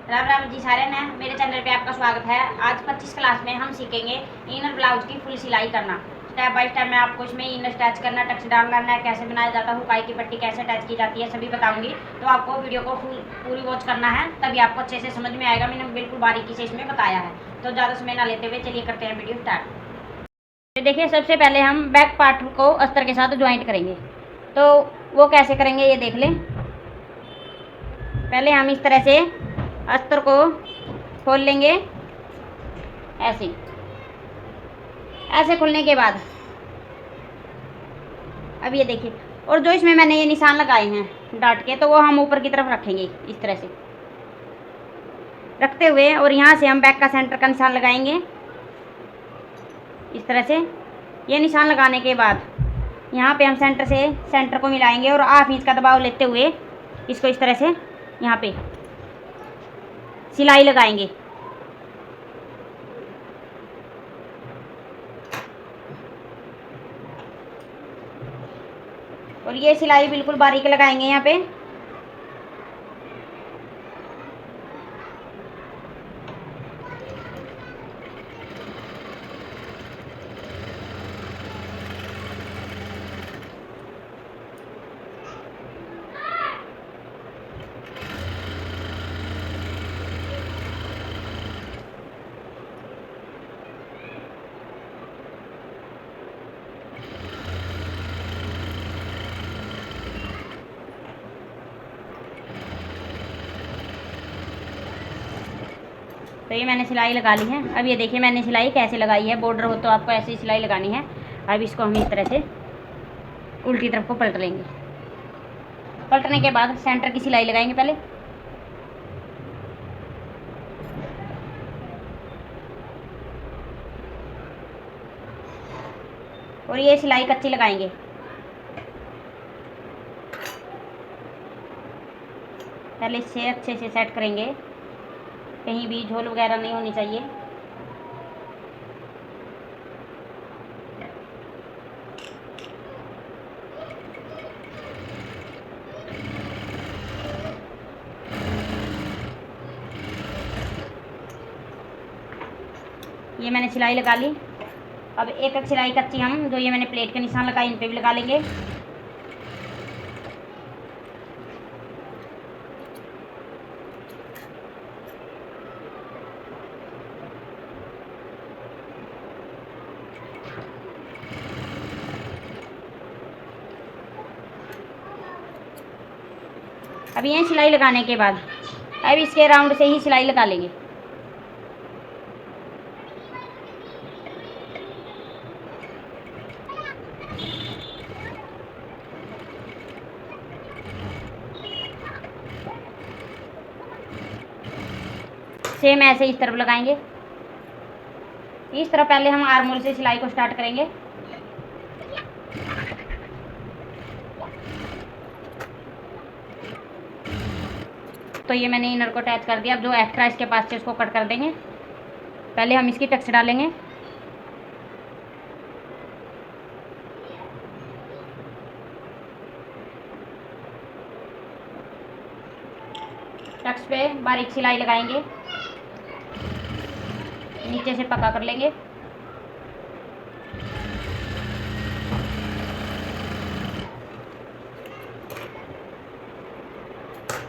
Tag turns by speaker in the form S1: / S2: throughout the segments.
S1: राम राम जी सारे ने मेरे चैनल पे आपका स्वागत है। आज 25 क्लास में हम सीखेंगे इनर ब्लाउज की फुल सिलाई करना। स्टेप बाय स्टेप मैं आपको इसमें इनर अटैच करना, टक्स डालना है, कैसे बनाया जाता है, हुकाई की पट्टी कैसे अटैच की जाती है, सभी बताऊंगी। तो आपको वीडियो को पूरी वॉच करना है, तभी आपको अच्छे से समझ में आएगा। मैंने बिल्कुल बारीकी से इसमें बताया है। तो ज़्यादा समय ना लेते हुए चलिए करते हैं वीडियो स्टार्ट। देखिए, सबसे पहले हम बैक पार्ट को अस्तर के साथ ज्वाइंट करेंगे। तो वो कैसे करेंगे ये देख लें। पहले हम इस तरह से अस्तर को खोल लेंगे, ऐसे ऐसे खोलने के बाद अब ये देखिए, और जो इसमें मैंने ये निशान लगाए हैं डाट के, तो वो हम ऊपर की तरफ रखेंगे इस तरह से रखते हुए, और यहाँ से हम बैक का सेंटर का निशान लगाएंगे इस तरह से। ये निशान लगाने के बाद यहाँ पे हम सेंटर से सेंटर को मिलाएंगे और 1/2 इंच का दबाव लेते हुए इसको इस तरह से यहाँ पे सिलाई लगाएंगे। और ये सिलाई बिल्कुल बारीक लगाएंगे यहाँ पे। तो ये मैंने सिलाई लगा ली है। अब ये देखिए मैंने सिलाई कैसे लगाई है। बॉर्डर हो तो आपको ऐसे ही सिलाई लगानी है। अब इसको हम इस तरह से उल्टी तरफ को पलट लेंगे। पलटने के बाद सेंटर की सिलाई लगाएंगे पहले। और ये सिलाई कच्ची लगाएंगे। पहले इसे अच्छे से सेट करेंगे, कहीं भी झोल वगैरह नहीं होनी चाहिए। ये मैंने सिलाई लगा ली। अब एक एक सिलाई कच्ची हम जो ये मैंने प्लेट के निशान लगाए इन पे भी लगा लेंगे। अब ये सिलाई लगाने के बाद अब इसके राउंड से ही सिलाई लगा लेंगे। सेम ऐसे इस तरफ लगाएंगे। इस तरफ पहले हम आर्मोल से सिलाई को स्टार्ट करेंगे। तो ये मैंने इनर को अटैच कर दिया। अब जो एक्स्ट्रा इसके पास से उसको कट कर देंगे। पहले हम इसकी टक्स डालेंगे। टक्स पे बारीक सिलाई लगाएंगे, नीचे से पक्का कर लेंगे।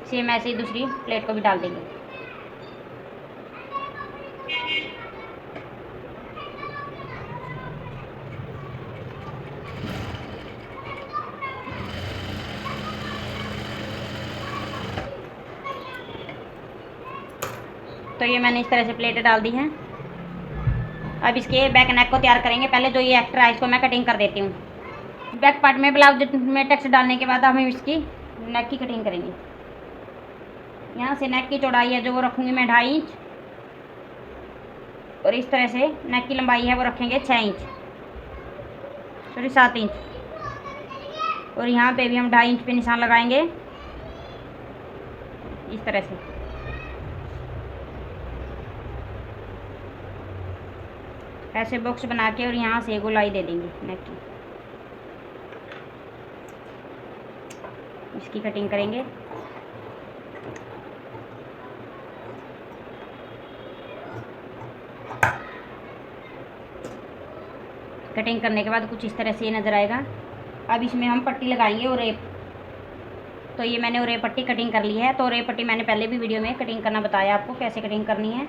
S1: सेम ऐसे ही दूसरी प्लेट को भी डाल देंगे। तो ये मैंने इस तरह से प्लेटें डाल दी हैं। अब इसके बैक नेक को तैयार करेंगे। पहले जो ये एक्स्ट्रा है इसको मैं कटिंग कर देती हूँ। बैक पार्ट में ब्लाउज में टक्स डालने के बाद हम इसकी नेक की कटिंग करेंगे। यहाँ से नेक की चौड़ाई है जो वो रखूँगी मैं 2.5 इंच, और इस तरह से नेक की लंबाई है वो रखेंगे 6 इंच, सॉरी 7 इंच। और यहाँ पे भी हम 2.5 इंच पे निशान लगाएंगे इस तरह से। ऐसे बॉक्स बना के और यहाँ से गोलाई दे देंगे नेक की। इसकी कटिंग करेंगे। कटिंग करने के बाद कुछ इस तरह से ये नज़र आएगा। अब इसमें हम पट्टी लगाएंगे ओरेप। तो ये मैंने ओरेप पट्टी कटिंग कर ली है। तो ओरेप पट्टी मैंने पहले भी वीडियो में कटिंग करना बताया आपको कैसे कटिंग करनी है।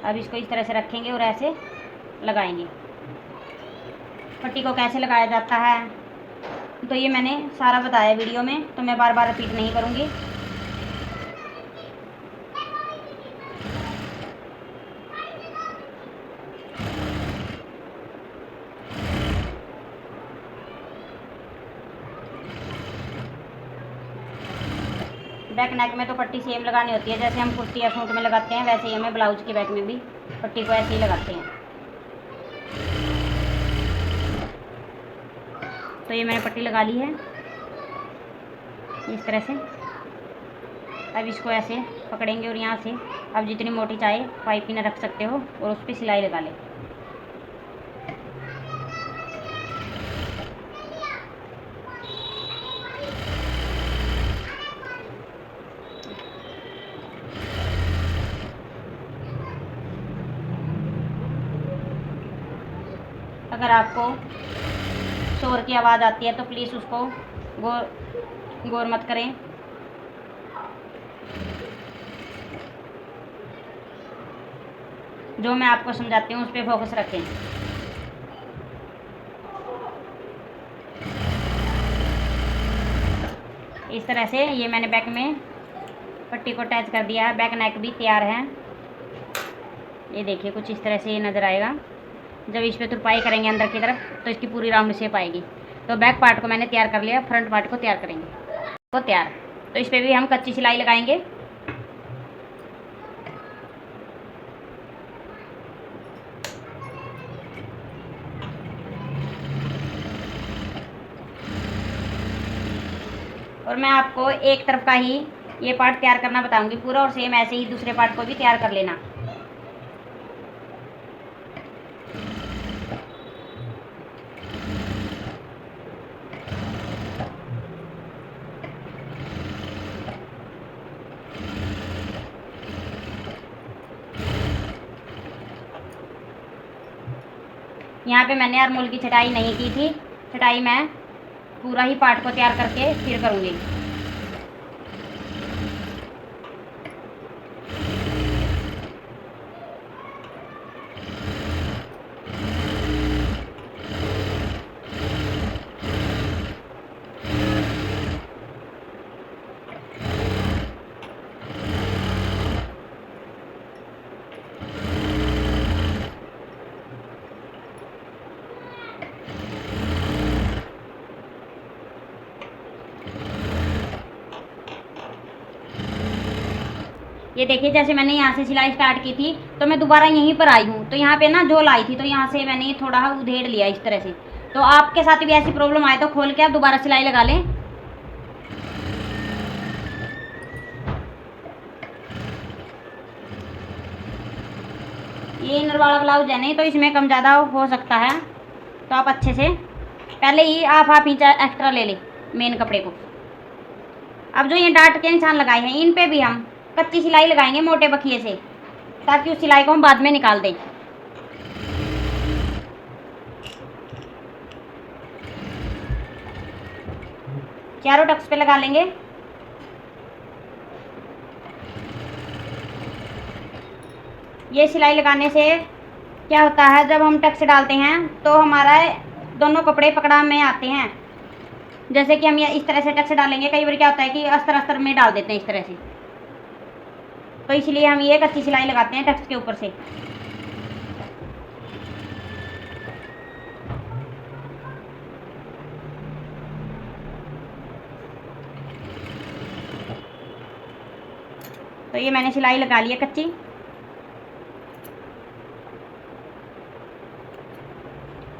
S1: अब इसको इस तरह से रखेंगे और ऐसे लगाएंगे। पट्टी को कैसे लगाया जाता है तो ये मैंने सारा बताया वीडियो में, तो मैं बार बार रिपीट नहीं करूँगी। बैक नेक में तो पट्टी सेम लगानी होती है, जैसे हम कुर्ती या सूट में लगाते हैं वैसे ही हमें ब्लाउज के बैक में भी पट्टी को ऐसे ही लगाते हैं। तो ये मैंने पट्टी लगा ली है इस तरह से। अब इसको ऐसे पकड़ेंगे और यहाँ से अब जितनी मोटी चाहे पाइपिंग रख सकते हो और उस पर सिलाई लगा लें। अगर आपको शोर की आवाज़ आती है तो प्लीज़ उसको गौर मत करें। जो मैं आपको समझाती हूँ उस पर फोकस रखें। इस तरह से ये मैंने बैक में पट्टी को अटैच कर दिया है। बैक नेक भी तैयार है। ये देखिए कुछ इस तरह से ये नज़र आएगा। जब इस पर तुरपाई करेंगे अंदर की तरफ तो इसकी पूरी राउंड शेप आएगी। तो बैक पार्ट को मैंने तैयार कर लिया, फ्रंट पार्ट को तैयार करेंगे। तो तैयार, तो इस पर भी हम कच्ची सिलाई लगाएंगे। और मैं आपको एक तरफ का ही ये पार्ट तैयार करना बताऊंगी पूरा, और सेम ऐसे ही दूसरे पार्ट को भी तैयार कर लेना। यहाँ पे मैंने आर्मोल की छटाई नहीं की थी। छटाई मैं पूरा ही पार्ट को तैयार करके फिर करूँगी। ये देखिए जैसे मैंने यहाँ से सिलाई स्टार्ट की थी तो मैं दोबारा यहीं पर आई हूँ। तो यहाँ पे ना झोल आई थी तो यहाँ से मैंने थोड़ा उधेड़ लिया इस तरह से। तो आपके साथ भी ऐसी प्रॉब्लम आए तो खोल के आप दोबारा सिलाई लगा लें। ये इनर वाला ब्लाउज है नहीं तो इसमें कम ज़्यादा हो सकता है, तो आप अच्छे से पहले ही हाफ इंच एक्स्ट्रा ले लें मेन कपड़े को। अब जो ये डाट के निशान लगाए हैं इन पे भी हम कच्ची सिलाई लगाएंगे मोटे बखिए से, ताकि उस सिलाई को हम बाद में निकाल दें। चारों टक्स पे लगा लेंगे। ये सिलाई लगाने से क्या होता है, जब हम टक्स डालते हैं तो हमारा दोनों कपड़े पकड़ा में आते हैं। जैसे कि हम ये इस तरह से टक्स डालेंगे, कई बार क्या होता है कि अस्तर अस्तर में डाल देते हैं इस तरह से, तो इसलिए हम ये कच्ची सिलाई लगाते हैं टक्स के ऊपर से। तो ये मैंने सिलाई लगा ली है कच्ची।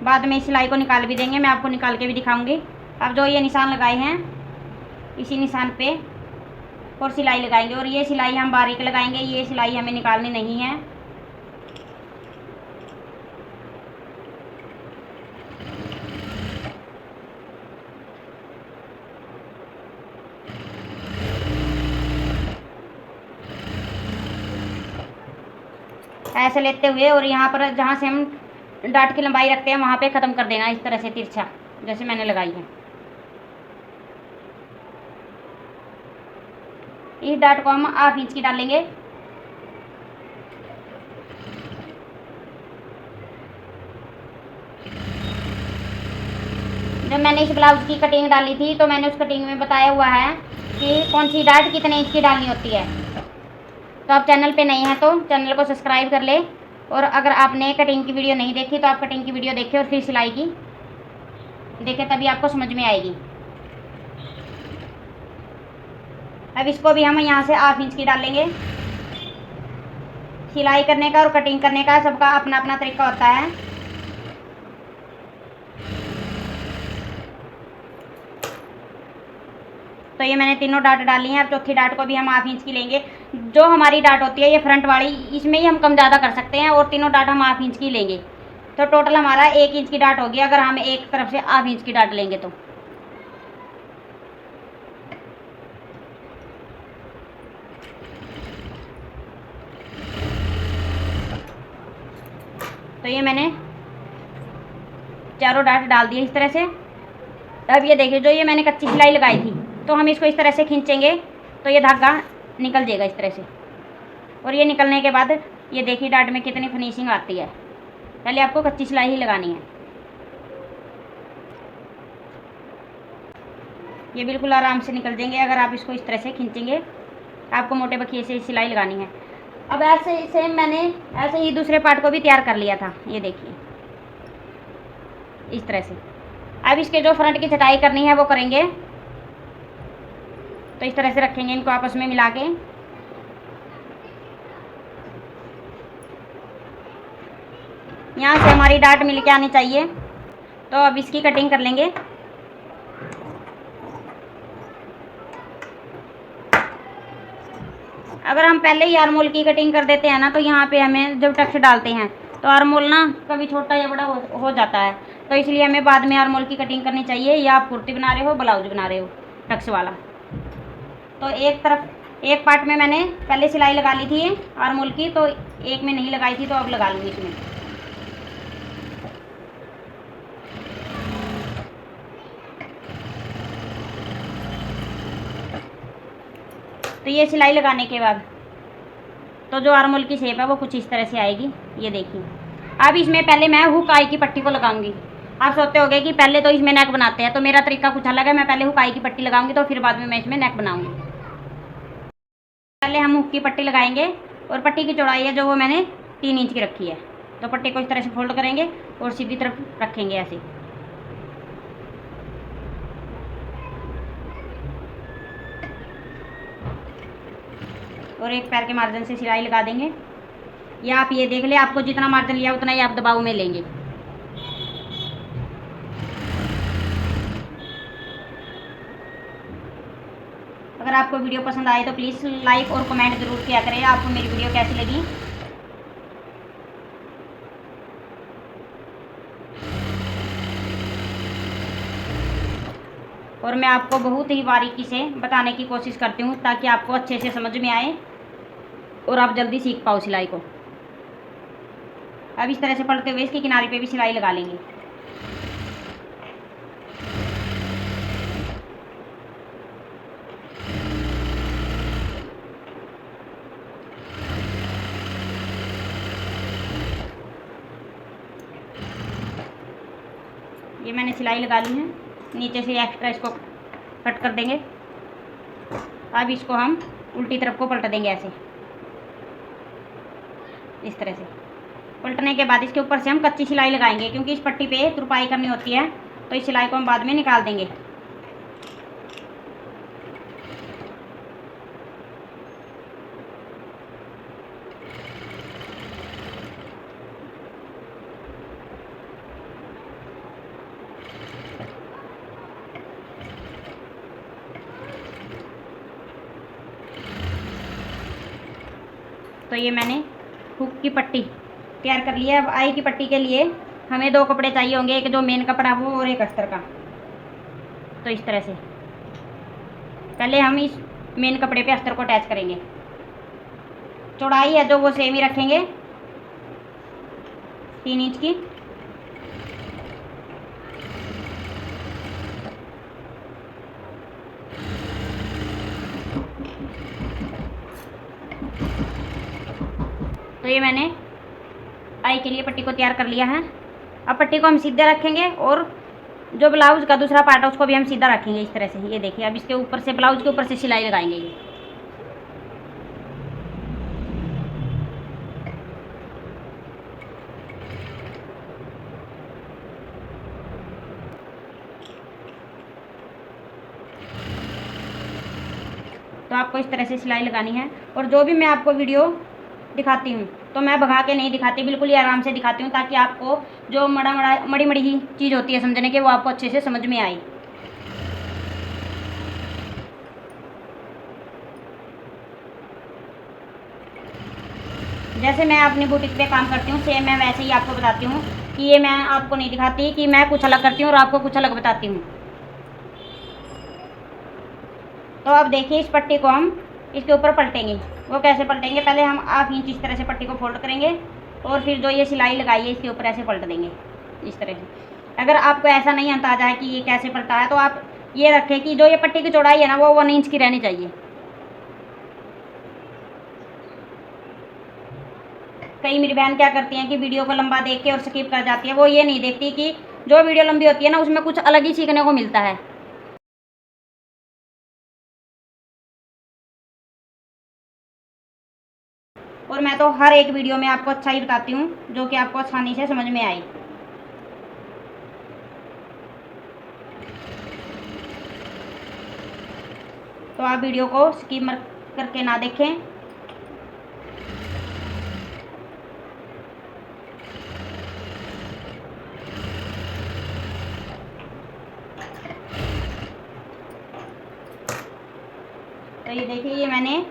S1: बाद में इस सिलाई को निकाल भी देंगे, मैं आपको निकाल के भी दिखाऊंगी। अब जो ये निशान लगाए हैं इसी निशान पे और सिलाई लगाएंगे, और ये सिलाई हम बारीक लगाएंगे, ये सिलाई हमें निकालनी नहीं है। ऐसे लेते हुए और यहाँ पर जहाँ से हम डाट की लंबाई रखते हैं वहाँ पे ख़त्म कर देना, इस तरह से तिरछा जैसे मैंने लगाई है। इस डाट को हम 8 इंच की डालेंगे। जब मैंने इस ब्लाउज की कटिंग डाली थी तो मैंने उस कटिंग में बताया हुआ है कि कौन सी डाट कितने इंच की डालनी होती है। तो आप चैनल पे नहीं हैं तो चैनल को सब्सक्राइब कर ले, और अगर आपने कटिंग की वीडियो नहीं देखी तो आप कटिंग की वीडियो देखें और फिर सिलाई की देखें, तभी आपको समझ में आएगी। अब इसको भी हम यहाँ से 8 इंच की डालेंगे। सिलाई करने का और कटिंग करने का सबका अपना अपना तरीका होता है। तो ये मैंने तीनों डाट डाली हैं। अब चौथी डाट को भी हम 8 इंच की लेंगे। जो हमारी डाट होती है ये फ्रंट वाली, इसमें ही हम कम ज़्यादा कर सकते हैं, और तीनों डाट हम 8 इंच की लेंगे। तो टोटल हमारा 1 इंच की डाट होगी अगर हम एक तरफ से 8 इंच की डाट लेंगे तो ये मैंने चारों डाट डाल दिए इस तरह से। अब ये देखिए, जो ये मैंने कच्ची सिलाई लगाई थी तो हम इसको इस तरह से खींचेंगे तो ये धागा निकल जाएगा इस तरह से। और ये निकलने के बाद ये देखिए डाट में कितनी फिनिशिंग आती है। पहले आपको कच्ची सिलाई ही लगानी है। ये बिल्कुल आराम से निकल जाएंगे अगर आप इसको इस तरह से खींचेंगे। आपको मोटे बखिए से सिलाई लगानी है। अब ऐसे सेम मैंने ऐसे ही दूसरे पार्ट को भी तैयार कर लिया था, ये देखिए इस तरह से। अब इसके जो फ्रंट की छटाई करनी है वो करेंगे। तो इस तरह से रखेंगे इनको आपस में मिला के। यहाँ से हमारी डाट मिल के आनी चाहिए। तो अब इसकी कटिंग कर लेंगे। अगर हम पहले ही आर्मोल की कटिंग कर देते हैं ना तो यहाँ पे हमें जब टक्स डालते हैं तो आर्मोल ना कभी छोटा या बड़ा हो जाता है। तो इसलिए हमें बाद में आर्मोल की कटिंग करनी चाहिए। या आप कुर्ती बना रहे हो, ब्लाउज बना रहे हो टक्स वाला। तो एक तरफ एक पार्ट में मैंने पहले सिलाई लगा ली थी आर्मोल की, तो एक में नहीं लगाई थी, तो अब लगा लूँगी इसमें। तो ये सिलाई लगाने के बाद तो जो आर्मोल की शेप है वो कुछ इस तरह से आएगी, ये देखिए। अब इसमें पहले मैं हुक आई की पट्टी को लगाऊंगी। आप सोचते होंगे कि पहले तो इसमें नेक बनाते हैं, तो मेरा तरीका कुछ अलग है। मैं पहले हुक आई की पट्टी लगाऊंगी तो फिर बाद में मैं इसमें नेक बनाऊंगी। पहले हम हुक की पट्टी लगाएंगे और पट्टी की चौड़ाई है जो वो मैंने 3 इंच की रखी है। तो पट्टी को इस तरह से फोल्ड करेंगे और सीधी तरफ रखेंगे ऐसे। और एक पैर के मार्जिन से सिलाई लगा देंगे। या आप ये देख ले, आपको जितना मार्जिन लिया उतना ही आप दबाव में लेंगे। अगर आपको वीडियो पसंद आए तो प्लीज़ लाइक और कमेंट ज़रूर किया करें। आपको मेरी वीडियो कैसी लगी। और मैं आपको बहुत ही बारीकी से बताने की कोशिश करती हूँ ताकि आपको अच्छे से समझ में आए और आप जल्दी सीख पाओ सिलाई को। अब इस तरह से पलटते हुए इसकी किनारे पे भी सिलाई लगा लेंगे। ये मैंने सिलाई लगा ली है। नीचे से एक्स्ट्रा इसको कट कर देंगे। अब इसको हम उल्टी तरफ को पलट देंगे ऐसे, इस तरह से। पलटने के बाद इसके ऊपर से हम कच्ची सिलाई लगाएंगे, क्योंकि इस पट्टी पे तुरपाई करनी होती है। तो इस सिलाई को हम बाद में निकाल देंगे। तो ये मैंने हुक की पट्टी तैयार कर ली है। अब आई की पट्टी के लिए हमें 2 कपड़े चाहिए होंगे, एक जो मेन कपड़ा हो और एक अस्तर का। तो इस तरह से पहले हम इस मेन कपड़े पे अस्तर को अटैच करेंगे। चौड़ाई है जो वो सेम ही रखेंगे 3 इंच की। तो ये मैंने आई के लिए पट्टी को तैयार कर लिया है। अब पट्टी को हम सीधे रखेंगे और जो ब्लाउज का दूसरा पार्ट है उसको भी हम सीधा रखेंगे इस तरह से। ये देखिए, अब इसके ऊपर से ब्लाउज के ऊपर से सिलाई लगाएंगे ये। तो आपको इस तरह से सिलाई लगानी है। और जो भी मैं आपको वीडियो दिखाती हूँ तो मैं भगा के नहीं दिखाती, बिल्कुल ही आराम से दिखाती हूँ, ताकि आपको जो मड़ी मड़ी ही चीज़ होती है समझने के, वो आपको अच्छे से समझ में आए। जैसे मैं अपनी बुटीक पे काम करती हूँ सेम मैं वैसे ही आपको बताती हूँ कि ये मैं आपको नहीं दिखाती कि मैं कुछ अलग करती हूँ और आपको कुछ अलग बताती हूँ। तो अब देखिए, इस पट्टी को हम इसके ऊपर पलटेंगे। वो कैसे पलटेंगे, पहले हम 1/2 इंच इस तरह से पट्टी को फोल्ड करेंगे और फिर जो ये सिलाई लगाई है इसके ऊपर ऐसे पलट देंगे इस तरह से। अगर आपको ऐसा नहीं अंदाजा है कि ये कैसे पलटा है तो आप ये रखें कि जो ये पट्टी की चौड़ाई है ना वो 1 इंच की रहनी चाहिए। कई मेरी बहन क्या करती हैं कि वीडियो को लंबा देख के और स्किप कर जाती है। वो ये नहीं देखती कि जो वीडियो लंबी होती है ना उसमें कुछ अलग ही सीखने को मिलता है। और मैं तो हर एक वीडियो में आपको अच्छा ही बताती हूँ जो कि आपको आसानी से समझ में आए। तो आप वीडियो को स्किप मत करके ना देखें। तो ये देखिए, ये मैंने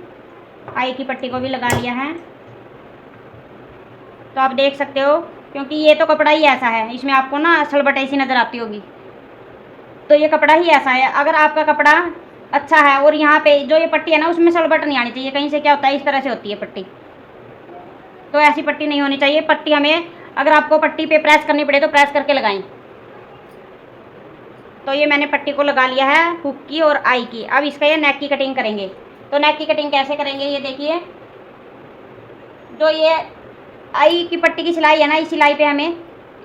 S1: आई की पट्टी को भी लगा लिया है। तो आप देख सकते हो, क्योंकि ये तो कपड़ा ही ऐसा है, इसमें आपको ना सलबट ऐसी नज़र आती होगी। तो ये कपड़ा ही ऐसा है। अगर आपका कपड़ा अच्छा है और यहाँ पे जो ये पट्टी है ना उसमें सलबट नहीं आनी चाहिए। कहीं से क्या होता है, इस तरह से होती है पट्टी, तो ऐसी पट्टी नहीं होनी चाहिए। पट्टी हमें, अगर आपको पट्टी पे प्रेस करनी पड़े तो प्रेस करके लगाएं। तो ये मैंने पट्टी को लगा लिया है हुक की और आई की। अब इसका ये नेक की कटिंग करेंगे। तो नेक की कटिंग कैसे करेंगे, ये देखिए, जो ये आई की पट्टी की सिलाई है ना, इस सिलाई पे हमें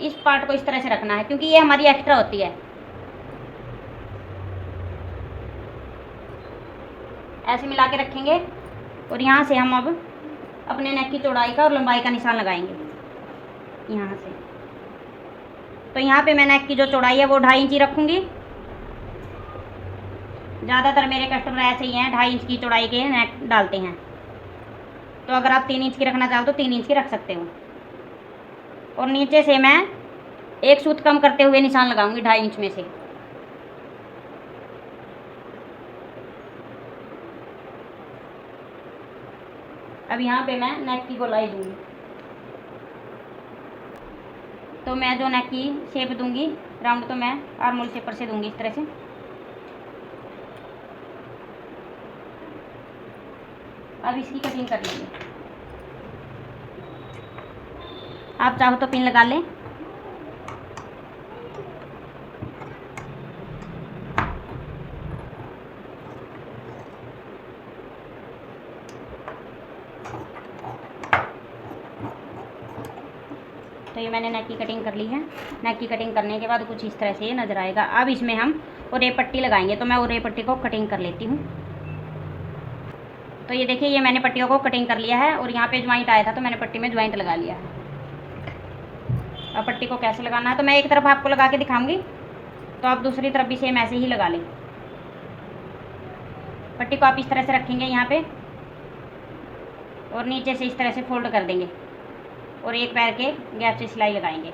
S1: इस पार्ट को इस तरह से रखना है, क्योंकि ये हमारी एक्स्ट्रा होती है। ऐसे मिला के रखेंगे और यहाँ से हम अब अपने नेक की चौड़ाई का और लंबाई का निशान लगाएंगे यहाँ से। तो यहाँ पे मैं नेक की जो चौड़ाई है वो 2.5 इंच ही रखूँगी। ज़्यादातर मेरे कस्टमर ऐसे ही हैं, 2.5 इंच की चौड़ाई के नेक डालते हैं। तो अगर आप 3 इंच की रखना चाहो तो 3 इंच की रख सकते हो। और नीचे से मैं 1 सूत कम करते हुए निशान लगाऊंगी 2.5 इंच में से। अब यहाँ पे मैं नेक की गोलाई दूंगी। तो मैं जो नेक की शेप दूंगी राउंड, तो मैं आर्मोल शेपर से दूंगी इस तरह से। अब इसकी कटिंग कर लेंगे। आप चाहो तो पिन लगा लें। तो ये मैंने नेक की कटिंग कर ली है। नेक की कटिंग करने के बाद कुछ इस तरह से ये नज़र आएगा। अब इसमें हम ओरे पट्टी लगाएंगे। तो मैं ओरे पट्टी को कटिंग कर लेती हूँ। तो ये देखिए, ये मैंने पट्टियों को कटिंग कर लिया है और यहाँ पे ज्वाइंट आया था तो मैंने पट्टी में ज्वाइंट लगा लिया है। अब पट्टी को कैसे लगाना है तो मैं एक तरफ आपको लगा के दिखाऊंगी, तो आप दूसरी तरफ भी सेम ऐसे ही लगा लें। पट्टी को आप इस तरह से रखेंगे यहाँ पे और नीचे से इस तरह से फोल्ड कर देंगे और एक पैर के गैप से सिलाई लगाएंगे।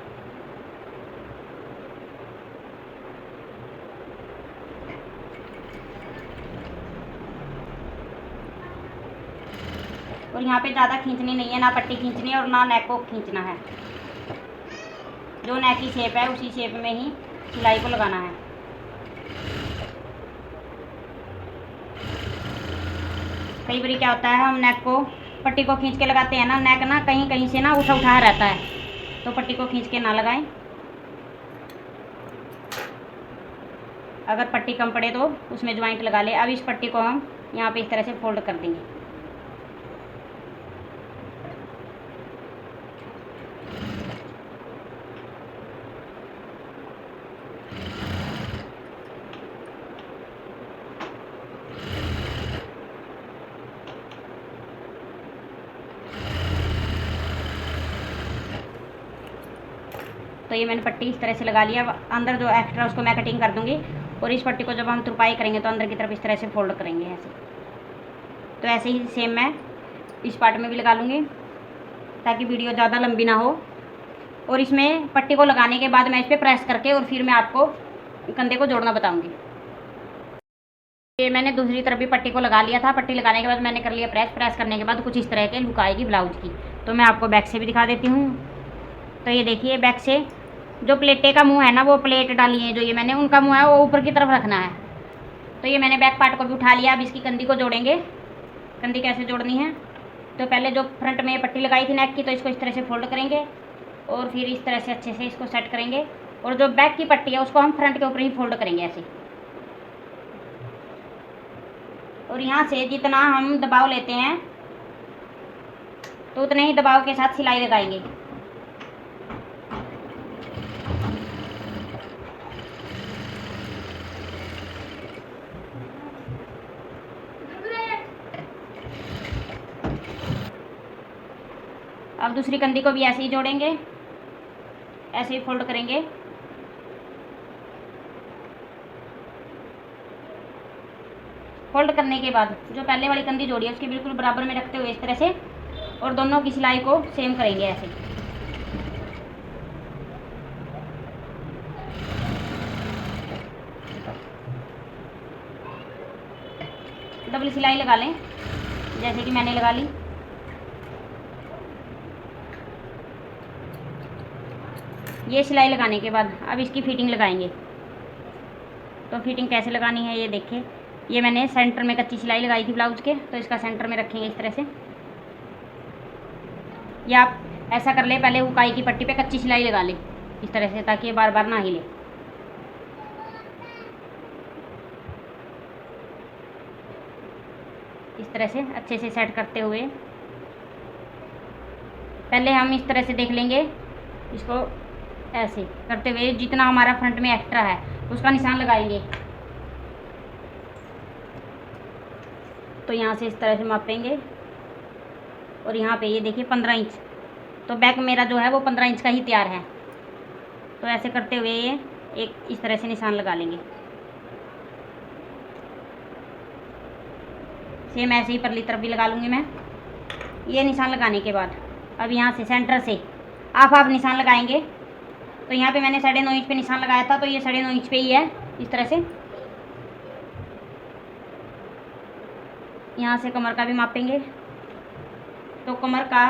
S1: और यहाँ पे ज़्यादा खींचनी नहीं है, ना पट्टी खींचनी है और ना नेक को खींचना है। जो नेक की शेप है उसी शेप में ही सिलाई को लगाना है। कई बार क्या होता है, हम नेक को पट्टी को खींच के लगाते हैं ना, नेक ना कहीं कहीं से ना उठा उठा रहता है। तो पट्टी को खींच के ना लगाएं। अगर पट्टी कम पड़े तो उसमें ज्वाइंट लगा ले। अब इस पट्टी को हम यहाँ पे इस तरह से फोल्ड कर देंगे। तो ये मैंने पट्टी इस तरह से लगा लिया। अब अंदर जो एक्स्ट्रा उसको मैं कटिंग कर दूंगी और इस पट्टी को जब हम तुरपाई करेंगे तो अंदर की तरफ इस तरह से फोल्ड करेंगे ऐसे। तो ऐसे ही सेम मैं इस पार्ट में भी लगा लूँगी ताकि वीडियो ज़्यादा लंबी ना हो। और इसमें पट्टी को लगाने के बाद मैं इस पर प्रेस करके और फिर मैं आपको कंधे को जोड़ना बताऊँगी। ये मैंने दूसरी तरफ भी पट्टी को लगा लिया था। पट्टी लगाने के बाद मैंने कर लिया प्रेस करने के बाद कुछ इस तरह के लुक आएगी ब्लाउज की। तो मैं आपको बैक से भी दिखा देती हूँ। तो ये देखिए बैक से जो प्लेटे का मुंह है ना, वो प्लेट डाली है जो ये मैंने, उनका मुंह है वो ऊपर की तरफ रखना है। तो ये मैंने बैक पार्ट को भी उठा लिया। अब इसकी कंधी को जोड़ेंगे। कंधी कैसे जोड़नी है, तो पहले जो फ्रंट में पट्टी लगाई थी नेक की, तो इसको इस तरह से फोल्ड करेंगे और फिर इस तरह से अच्छे से इसको सेट करेंगे। और जो बैक की पट्टी है उसको हम फ्रंट के ऊपर ही फोल्ड करेंगे ऐसे। और यहाँ से जितना हम दबाव लेते हैं तो उतने ही दबाव के साथ सिलाई लगाएंगे। अब दूसरी कंधी को भी ऐसे ही जोड़ेंगे, ऐसे ही फोल्ड करेंगे। फोल्ड करने के बाद जो पहले वाली कंधी जोड़ी है उसके बिल्कुल बराबर में रखते हुए इस तरह से, और दोनों की सिलाई को सेम करेंगे ऐसे। डबल सिलाई लगा लें जैसे कि मैंने लगा ली। ये सिलाई लगाने के बाद अब इसकी फिटिंग लगाएंगे। तो फिटिंग कैसे लगानी है ये देखिए। ये मैंने सेंटर में कच्ची सिलाई लगाई थी ब्लाउज के, तो इसका सेंटर में रखेंगे इस तरह से। या आप ऐसा कर ले, पहले हुकाई की पट्टी पे कच्ची सिलाई लगा ले इस तरह से, ताकि ये बार बार ना हिले। इस तरह से अच्छे से सेट करते हुए पहले हम इस तरह से देख लेंगे इसको, ऐसे करते हुए जितना हमारा फ्रंट में एक्स्ट्रा है उसका निशान लगाएंगे। तो यहाँ से इस तरह से मापेंगे और यहाँ पे ये देखिए 15 इंच, तो बैक मेरा जो है वो 15 इंच का ही तैयार है। तो ऐसे करते हुए ये एक इस तरह से निशान लगा लेंगे। सेम ऐसे ही परली तरफ भी लगा लूँगी मैं। ये निशान लगाने के बाद अब यहाँ से सेंटर से आप निशान लगाएंगे। तो यहाँ पे मैंने 9.5 इंच पे निशान लगाया था, तो ये 9.5 इंच पे ही है इस तरह से। यहाँ से कमर का भी मापेंगे। तो कमर का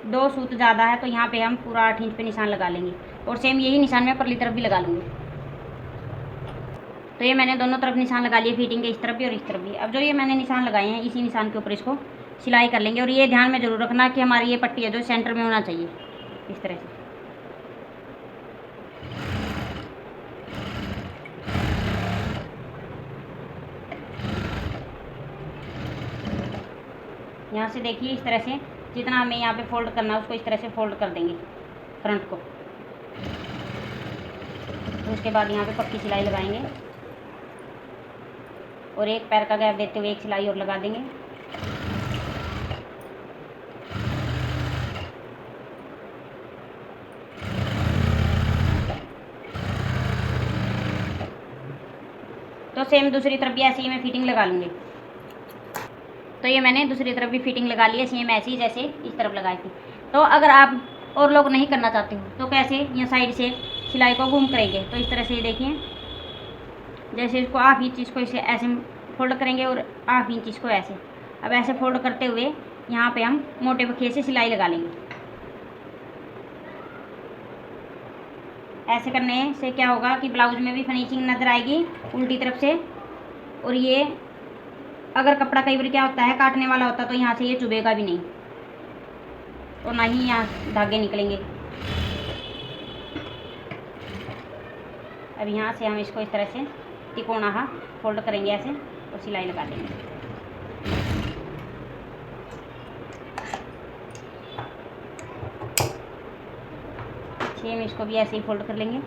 S1: 2 सूत ज़्यादा है, तो यहाँ पे हम पूरा 8 इंच पे निशान लगा लेंगे। और सेम यही निशान मैं परली तरफ भी लगा लूँगी। तो ये मैंने दोनों तरफ निशान लगा लिए, फिटिंग के इस तरफ भी और इस तरफ भी। अब जो ये मैंने निशान लगाए हैं इसी निशान के ऊपर इसको सिलाई कर लेंगे। और ये ध्यान में ज़रूर रखना कि हमारी ये पट्टी है जो सेंटर में होना चाहिए इस तरह से। यहाँ से देखिए इस तरह से जितना हमें यहाँ पे फोल्ड करना है उसको इस तरह से फोल्ड कर देंगे फ्रंट को। तो उसके बाद यहाँ पे पक्की सिलाई लगाएंगे और एक पैर का गैप देते हुए एक सिलाई और लगा देंगे। तो सेम दूसरी तरफ भी ऐसे ही मैं फिटिंग लगा लूँगी। तो ये मैंने दूसरी तरफ भी फिटिंग लगा ली है सेम ऐसे ही जैसे इस तरफ लगाई थी। तो अगर आप और लोग नहीं करना चाहते हो तो कैसे, यहाँ साइड से सिलाई को घूम करेंगे। तो इस तरह से देखिए जैसे इसको 1/2 इंच इसको इसे ऐसे फोल्ड करेंगे और 1/2 इंच इसको ऐसे। अब ऐसे फोल्ड करते हुए यहाँ पे हम मोटे बखिए से सिलाई लगा लेंगे। ऐसे करने से क्या होगा कि ब्लाउज में भी फिनिशिंग नज़र आएगी उल्टी तरफ से। और ये अगर कपड़ा कई बार क्या होता है काटने वाला होता है तो यहाँ से ये चुभेगा भी नहीं और ना ही यहाँ धागे निकलेंगे। अब यहाँ से हम इसको इस तरह से तिकोना फोल्ड करेंगे ऐसे और सिलाई लगा देंगे। सेम इसको भी ऐसे ही फोल्ड कर लेंगे।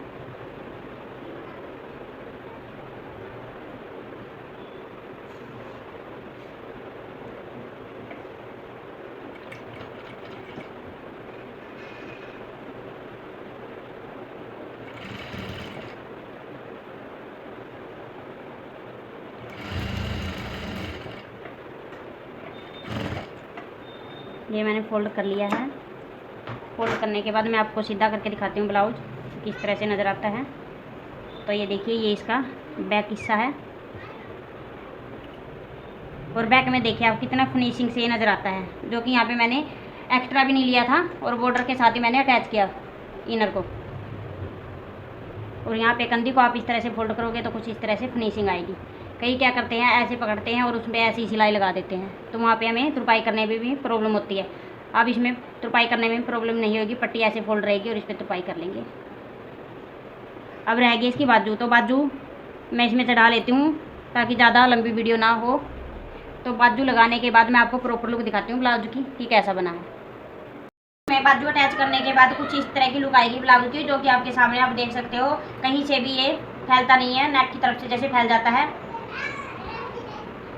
S1: ये मैंने फोल्ड कर लिया है। फोल्ड करने के बाद मैं आपको सीधा करके दिखाती हूँ ब्लाउज किस तरह से नज़र आता है। तो ये देखिए, ये इसका बैक हिस्सा है और बैक में देखिए आप कितना फिनिशिंग से ये नज़र आता है, जो कि यहाँ पे मैंने एक्स्ट्रा भी नहीं लिया था और बॉर्डर के साथ ही मैंने अटैच किया इनर को। और यहाँ पे कंधी को आप इस तरह से फोल्ड करोगे तो कुछ इस तरह से फिनिशिंग आएगी। कई क्या करते हैं, ऐसे पकड़ते हैं और उसमें ऐसी सिलाई लगा देते हैं, तो वहाँ पे हमें तुरपाई करने में भी प्रॉब्लम होती है। अब इसमें तुरपाई करने में प्रॉब्लम नहीं होगी, पट्टी ऐसे फोल्ड रहेगी और इस पर तुरपाई कर लेंगे। अब रह गई इसकी बाजू, तो बाजू मैं इसमें चढ़ा लेती हूँ ताकि ज़्यादा लंबी वीडियो ना हो। तो बाजू लगाने के बाद मैं आपको प्रॉपर लुक दिखाती हूँ ब्लाउज की कि कैसा बना है। मैं बाजू अटैच करने के बाद कुछ इस तरह की लुक आएगी ब्लाउज की, जो कि आपके सामने आप देख सकते हो। कहीं से भी ये फैलता नहीं है, नेक की तरफ से जैसे फैल जाता है।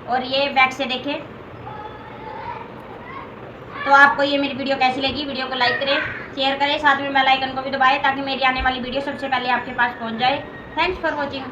S1: और ये बैक से देखें। तो आपको ये मेरी वीडियो कैसी लगी? वीडियो को लाइक करें, शेयर करें, साथ में बेल आइकन को भी दबाएं ताकि मेरी आने वाली वीडियो सबसे पहले आपके पास पहुंच जाए। Thanks for watching.